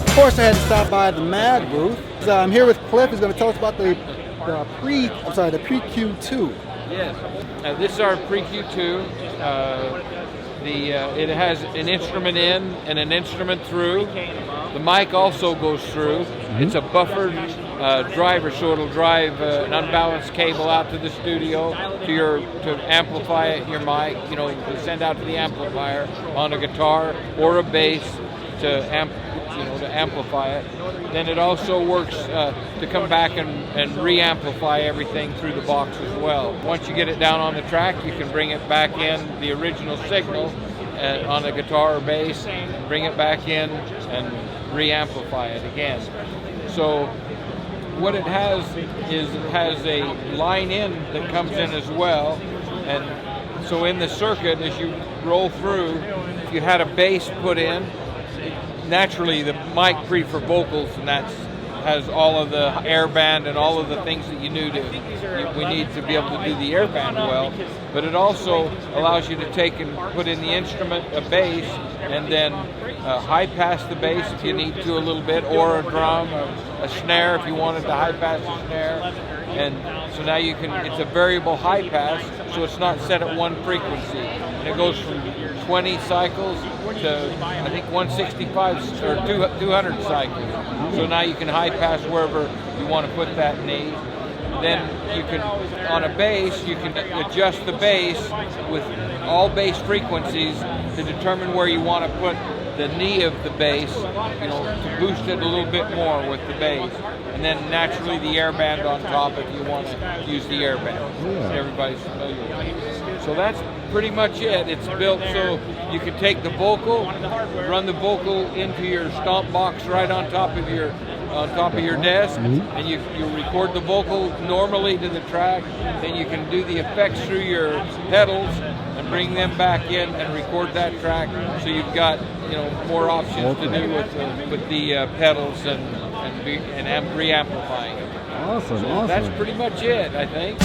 Of course, I had to stop by the Maag booth. So I'm here with Cliff. He's going to tell us about the PreQ2. Yes, this is our PreQ2. It has an instrument in and an instrument through. The mic also goes through. It's a buffered driver, so it'll drive an unbalanced cable out to the studio to amplify your mic. You know, to send out to the amplifier on a guitar or a bass to amplify it. Then it also works to come back and re-amplify everything through the box as well. Once you get it down on the track, you can bring it back in the original signal on a guitar or bass, bring it back in and re-amplify it again. So what it has is it has a line in that comes in as well, and so in the circuit as you roll through, if you had a bass put in, naturally the Maag PreQ for vocals, and has all of the airband and all of the things that we need to be able to do the airband well, but it also allows you to take and put in the instrument, a bass, and then high pass the bass if you need to a little bit, or a drum, a snare if you wanted to high pass the snare. And so now it's a variable high pass, so it's not set at one frequency. And it goes from 20 cycles to, I think, 165 or 200 cycles. So now you can high pass wherever you want to put that knee. Then you can, on a bass, you can adjust the bass with all bass frequencies to determine where you want to put the knee of the bass, to boost it a little bit more with the bass. And then naturally the airband on top if you want to use the airband. Yeah. Everybody's familiar with it. So that's pretty much it. It's built so you can take the vocal, run the vocal into your stomp box right on top of your desk, and you record the vocal normally to the track. Then you can do the effects through your pedals and bring them back in and record that track. So you've got more options to do with the pedals and re-amplifying it. Awesome. So that's pretty much it, I think.